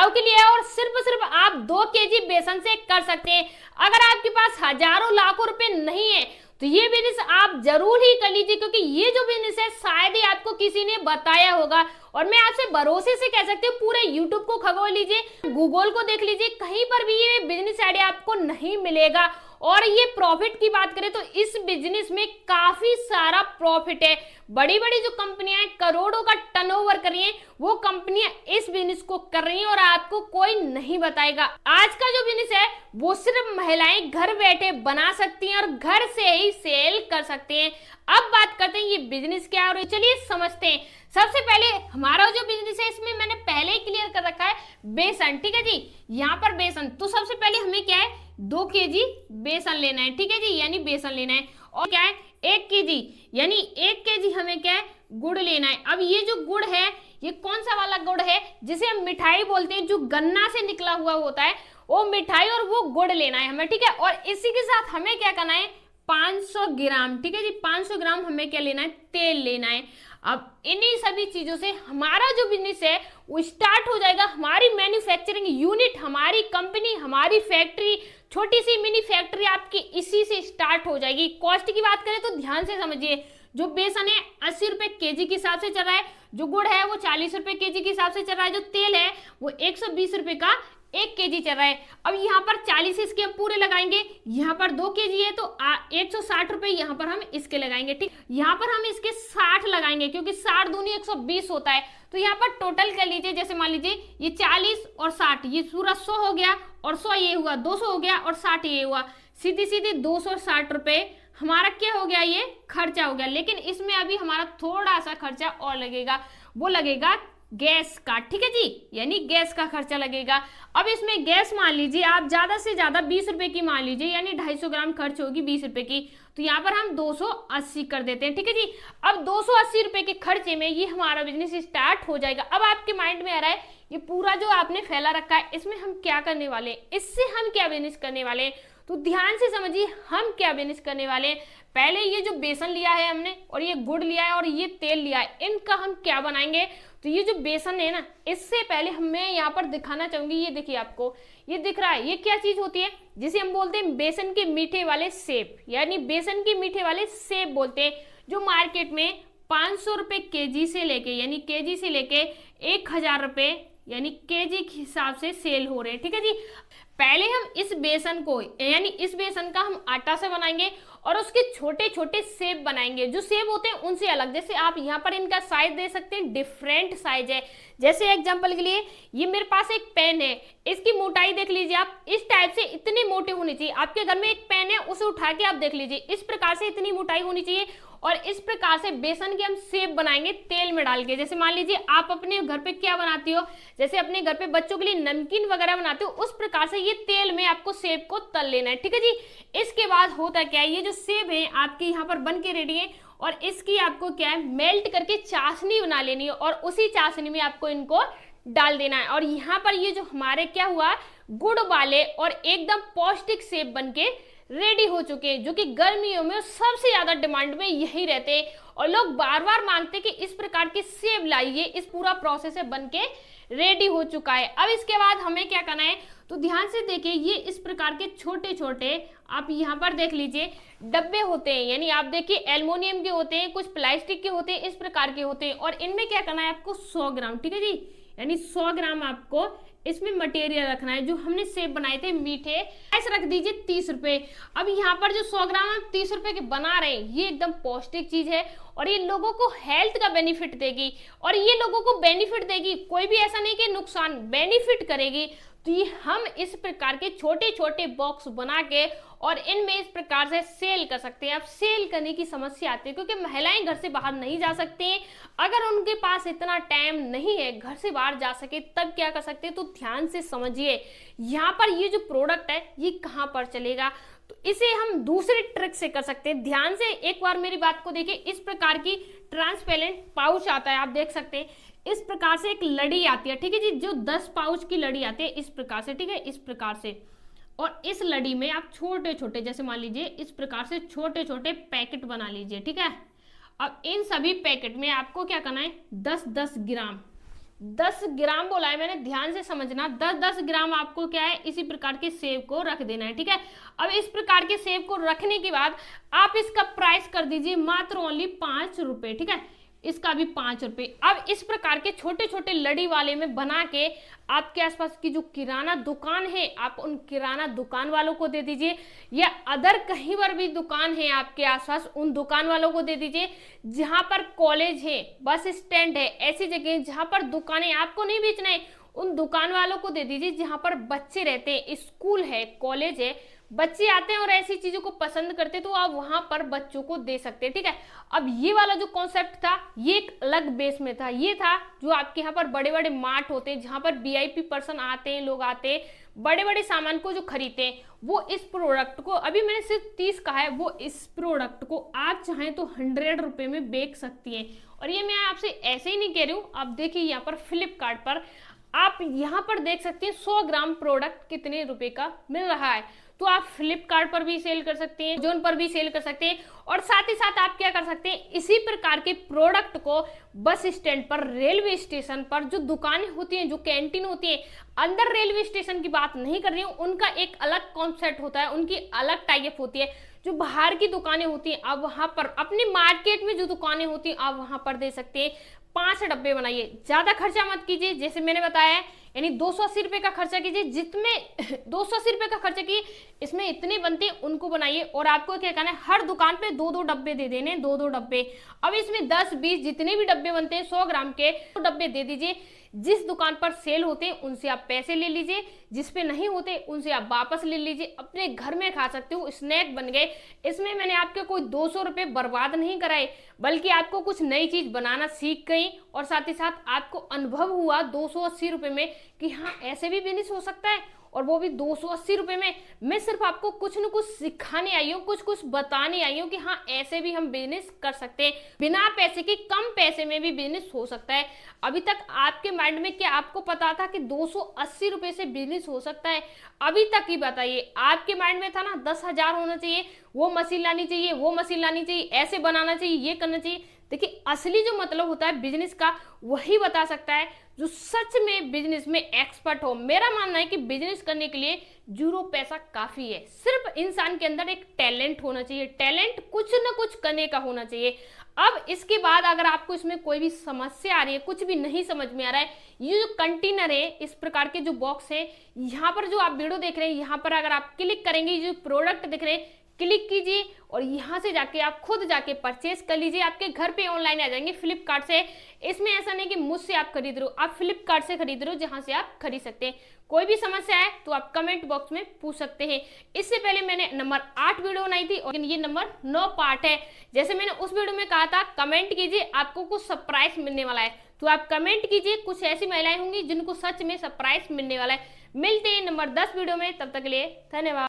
बचाव के लिए है और सिर्फ आप 2 केजी बेसन से कर सकते हैं। अगर आपके पास हजारों लाखों रुपए नहीं है तो ये बिजनेस आप जरूर ही कर लीजिए, क्योंकि ये जो बिजनेस है शायद ही आपको किसी ने बताया होगा। और मैं आपसे भरोसे से कह सकती हूँ, पूरे यूट्यूब को खगोल लीजिए, गूगल को देख लीजिए, कहीं पर भी ये बिजनेस आइडिया आपको नहीं मिलेगा। और ये प्रॉफिट की बात करें तो इस बिजनेस में काफी सारा प्रॉफिट है। बड़ी बड़ी जो कंपनियां करोड़ों का टर्नओवर कर रही हैं, वो कंपनियां इस बिजनेस को कर रही हैं और आपको कोई नहीं बताएगा। आज का जो बिजनेस है वो सिर्फ महिलाएं घर बैठे बना सकती हैं और घर से ही सेल कर सकते हैं। अब बात करते हैं ये बिजनेस क्या है और चलिए समझते हैं। सबसे पहले हमारा जो बिजनेस है इसमें मैंने पहले ही क्लियर कर रखा है बेसन, ठीक है जी। यहाँ पर बेसन, तो सबसे पहले हमें क्या है 2 केजी बेसन लेना है, ठीक है जी, यानी बेसन लेना है। और क्या है 1 केजी, यानी 1 केजी हमें क्या है गुड़ लेना है। अब ये जो गुड़ है ये कौन सा वाला गुड़ है जिसे हम मिठाई बोलते हैं, जो गन्ना से निकला हुआ होता है वो मिठाई और वो गुड़ लेना है हमें, ठीक है। और इसी के साथ हमें क्या करना है 500 ग्राम, ठीक है जी, 500 ग्राम हमें क्या लेना है तेल लेना है। अब इन्हीं सभी चीजों से हमारा जो बिजनेस है वो स्टार्ट हो जाएगा। हमारी मैन्युफैक्चरिंग यूनिट, हमारी कंपनी, हमारी फैक्ट्री, छोटी सी मिनी फैक्ट्री आपकी इसी से स्टार्ट हो जाएगी। कॉस्ट की बात करें तो ध्यान से समझिए, जो बेसन है 80 रुपए केजी के हिसाब से चल रहा है, जो गुड़ है वो 40 रुपए केजी के हिसाब से चल रहा है, जो तेल है वो 120 रुपए का 1 केजी चल रहा है। अब यहाँ पर 40 इसके हम पूरे लगाएंगे, यहाँ पर 2 केजी है तो 160 रुपए यहाँ पर हम इसके लगाएंगे, ठीक। यहाँ पर हम इसके 60 लगाएंगे क्योंकि 60 दूनी 120 होता है। तो यहाँ पर टोटल कर लीजिए, जैसे मान लीजिए ये 40 और 60, ये पूरा 100 हो गया और 100 ये हुआ, 200 हो गया और 60 ये हुआ, सीधी सीधी 260 रुपए हमारा क्या हो गया, ये खर्चा हो गया। लेकिन इसमें अभी हमारा थोड़ा सा खर्चा और लगेगा, वो लगेगा गैस का, ठीक है जी, यानी गैस का खर्चा लगेगा। अब इसमें गैस मान लीजिए आप ज्यादा से ज्यादा 20 रुपए की मान लीजिए, यानी 250 ग्राम खर्च होगी 20 रुपए की, तो यहाँ पर हम 280 कर देते हैं, ठीक है जी। अब 280 रुपए के खर्चे में ये हमारा बिजनेस स्टार्ट हो जाएगा। अब आपके माइंड में आ रहा है ये पूरा जो आपने फैला रखा है इसमें हम क्या करने वाले हैं, इससे हम क्या बिजनेस करने वाले हैं, तो ध्यान से समझिए हम क्या बिजनेस करने वाले हैं। पहले ये जो बेसन लिया है हमने और ये गुड़ लिया है और ये तेल लिया है, इनका हम क्या बनाएंगे। तो ये जो बेसन है ना, इससे पहले मैं यहाँ पर दिखाना चाहूंगी, ये देखिए आपको ये दिख रहा है, ये क्या चीज होती है जिसे हम बोलते हैं बेसन के मीठे वाले सेब, यानी बेसन के मीठे वाले सेब बोलते हैं, जो मार्केट में 500 रुपए केजी से लेके, यानी केजी से लेके 1000 रुपए यानी केजी के हिसाब से सेल हो रहे हैं, ठीक है जी। पहले हम इस बेसन को, यानी इस बेसन का हम आटा से बनाएंगे और उसके छोटे छोटे सेब बनाएंगे। जो सेब होते हैं उनसे अलग, जैसे आप यहाँ पर इनका साइज दे सकते हैं, डिफरेंट साइज है। जैसे एग्जांपल के लिए ये मेरे पास एक पेन है, इसकी मोटाई देख लीजिए आप, इस टाइप से इतनी मोटी होनी चाहिए। आपके घर में एक पेन है, उसे उठा के आप देख लीजिए, इस प्रकार से इतनी मोटाई होनी चाहिए। और इस प्रकार से बेसन के हम सेब बनाएंगे तेल में डाल के। जैसे मान लीजिए आप अपने घर पे क्या बनाती हो, जैसे अपने घर पे बच्चों के लिए नमकीन वगैरह बनाते हो, उस प्रकार से ये तेल में आपको सेब को तल लेना है, ठीक है जी। इसके बाद होता क्या है, ये जो सेब है आपके यहाँ पर बन के रेडी है और इसकी आपको क्या है मेल्ट करके चाशनी बना लेनी है और उसी चाशनी में आपको इनको डाल देना है। और यहाँ पर ये जो हमारे क्या हुआ गुड़ वाले और एकदम पौष्टिक सेब बनके रेडी हो चुके हैं, जो कि गर्मियों में सबसे ज्यादा डिमांड में यही रहते हैं और लोग बार बार मांगते हैं कि इस प्रकार के सेब लाइए। इस पूरा प्रोसेस है बनके रेडी हो चुका है। अब इसके बाद हमें क्या करना है, तो ध्यान से देखिए, ये इस प्रकार के छोटे छोटे आप यहाँ पर देख लीजिए डब्बे होते हैं, यानी आप देखिए एल्युमिनियम के होते हैं, कुछ प्लास्टिक के होते हैं, इस प्रकार के होते हैं। और इनमें क्या करना है आपको 100 ग्राम, ठीक है जी, यानी 100 ग्राम आपको इसमें मटेरियल रखना है। जो हमने सेब बनाए थे मीठे, ऐसे रख दीजिए 30 रुपए। अब यहाँ पर जो 100 ग्राम हम 30 रुपए के बना रहे हैं, ये एकदम पौष्टिक चीज है और ये लोगों को हेल्थ का बेनिफिट देगी और ये लोगों को बेनिफिट देगी, कोई भी ऐसा नहीं कि नुकसान, बेनिफिट करेगी। तो ये हम इस प्रकार के छोटे छोटे बॉक्स बना के और इनमें इस प्रकार से सेल कर सकते हैं। अब सेल करने की समस्या आती है क्योंकि महिलाएं घर से बाहर नहीं जा सकती हैं, अगर उनके पास इतना टाइम नहीं है घर से बाहर जा सके तब क्या कर सकते हैं। तो ध्यान से समझिए, यहाँ पर ये जो प्रोडक्ट है ये कहाँ पर चलेगा, तो इसे हम दूसरे ट्रिक से कर सकते हैं। ध्यान से एक बार मेरी बात को देखिए, इस प्रकार की ट्रांसपेरेंट पाउच आता है, आप देख सकते हैं इस प्रकार से एक लड़ी आती है, ठीक है जी, जो 10 पाउच की लड़ी आती है इस प्रकार से, ठीक है, इस प्रकार से। और इस लड़ी में आप छोटे छोटे, जैसे मान लीजिए इस प्रकार से छोटे छोटे पैकेट बना लीजिए, ठीक है। अब इन सभी पैकेट में आपको क्या करना है 10-10 ग्राम 10 ग्राम बोला है मैंने, ध्यान से समझना, 10-10 ग्राम आपको क्या है इसी प्रकार के सेब को रख देना है, ठीक है। अब इस प्रकार के सेब को रखने के बाद आप इसका प्राइस कर दीजिए मात्र ओनली 5 रुपए, ठीक है, इसका भी 5 रुपए। अब इस प्रकार के छोटे छोटे लड़ी वाले में बना के आपके आसपास की जो किराना दुकान है आप उन किराना दुकान वालों को दे दीजिए, या अदर कहीं पर भी दुकान है आपके आसपास उन दुकान वालों को दे दीजिए। जहां पर कॉलेज है, बस स्टैंड है, ऐसी जगह जहां पर दुकानें आपको नहीं बेचना है उन दुकान वालों को दे दीजिए। जहां पर बच्चे रहते हैं, स्कूल है, कॉलेज है, बच्चे आते हैं और ऐसी चीजों को पसंद करते हैं, तो आप वहां पर बच्चों को दे सकते हैं, ठीक है। अब ये वाला जो कॉन्सेप्ट था ये एक अलग बेस में था, ये था जो आपके यहाँ पर बड़े बड़े मार्ट होते हैं जहां पर वीआईपी पर्सन आते हैं, लोग आते हैं बड़े बड़े सामान को जो खरीदते हैं, वो इस प्रोडक्ट को, अभी मैंने सिर्फ 30 कहा है, वो इस प्रोडक्ट को आप चाहें तो 100 रुपए में बेच सकती हैं। और ये मैं आपसे ऐसे ही नहीं कह रही हूँ, आप देखिए यहाँ पर फ्लिपकार्ट पर आप यहाँ पर देख सकते हैं 100 ग्राम प्रोडक्ट कितने रुपए का मिल रहा है। तो आप फ्लिपकार्ट पर भी सेल कर सकते हैं, अमेज़न पर भी सेल कर सकते हैं, और साथ ही साथ आप क्या कर सकते हैं, इसी प्रकार के प्रोडक्ट को बस स्टैंड पर, रेलवे स्टेशन पर जो दुकानें होती हैं, जो कैंटीन होती है, अंदर रेलवे स्टेशन की बात नहीं कर रही हूँ, उनका एक अलग कॉन्सेप्ट होता है, उनकी अलग टाइप होती है। जो बाहर की दुकानें होती हैं आप वहां पर, अपनी मार्केट में जो दुकानें होती हैं आप वहां पर दे सकते हैं। 5 डब्बे बनाइए, ज्यादा खर्चा मत कीजिए, जैसे मैंने बताया है, यानी 280 रुपए का खर्चा कीजिए, जितने 280 रुपए का खर्चा कीजिए, इसमें इतने बनते हैं उनको बनाइए। और आपको क्या करना है, हर दुकान पे 2-2 डब्बे दे देने, 2-2 डब्बे। अब इसमें 10-20 जितने भी डब्बे बनते हैं 100 ग्राम के, तो डब्बे दे दीजिए। जिस दुकान पर सेल होते हैं उनसे आप पैसे ले लीजिए, जिस पे नहीं होते उनसे आप वापस ले लीजिए, अपने घर में खा सकते हो, स्नैक बन गए। इसमें मैंने आपके कोई 200 रुपए बर्बाद नहीं कराए, बल्कि आपको कुछ नई चीज बनाना सीख गई, और साथ ही साथ आपको अनुभव हुआ 280 रुपए में कि हाँ ऐसे भी बिजनेस हो सकता है, और वो भी 280 रुपए में। मैं सिर्फ आपको कुछ न कुछ सिखाने आई हूँ, कुछ कुछ बताने आई हूँ कि हाँ ऐसे भी हम बिजनेस कर सकते हैं, बिना पैसे के, कम पैसे में भी बिजनेस हो सकता है। अभी तक आपके माइंड में क्या आपको पता था कि 280 रुपए से बिजनेस हो सकता है? अभी तक ही बताइए, आपके माइंड में था ना 10,000 होना चाहिए, वो मशीन लानी चाहिए, वो मशीन लानी चाहिए, ऐसे बनाना चाहिए, ये करना चाहिए। देखिए असली जो मतलब होता है बिजनेस का वही बता सकता है जो सच में बिजनेस में एक्सपर्ट हो। मेरा मानना है कि बिजनेस करने के लिए 0 पैसा काफी है, सिर्फ इंसान के अंदर एक टैलेंट होना चाहिए, टैलेंट कुछ ना कुछ करने का होना चाहिए। अब इसके बाद अगर आपको इसमें कोई भी समस्या आ रही है, कुछ भी नहीं समझ में आ रहा है, ये जो कंटेनर है, इस प्रकार के जो बॉक्स है, यहाँ पर जो आप वीडियो देख रहे हैं, यहाँ पर अगर आप क्लिक करेंगे, ये जो प्रोडक्ट दिख रहे हैं क्लिक कीजिए, और यहाँ से जाके आप खुद जाके परचेस कर लीजिए, आपके घर पे ऑनलाइन आ जाएंगे फ्लिपकार्ट से। इसमें ऐसा नहीं कि मुझसे आप खरीद रहे हो, आप फ्लिपकार्ट से खरीद रहे हो, जहां से आप खरीद सकते हैं। कोई भी समस्या है तो आप कमेंट बॉक्स में पूछ सकते हैं। इससे पहले मैंने नंबर 8 वीडियो बनाई थी, और ये नंबर 9 पार्ट है। जैसे मैंने उस वीडियो में कहा था कमेंट कीजिए, आपको कुछ सरप्राइज मिलने वाला है, तो आप कमेंट कीजिए, कुछ ऐसी महिलाएं होंगी जिनको सच में सरप्राइज मिलने वाला है। मिलते हैं नंबर 10 वीडियो में, तब तक के लिए धन्यवाद।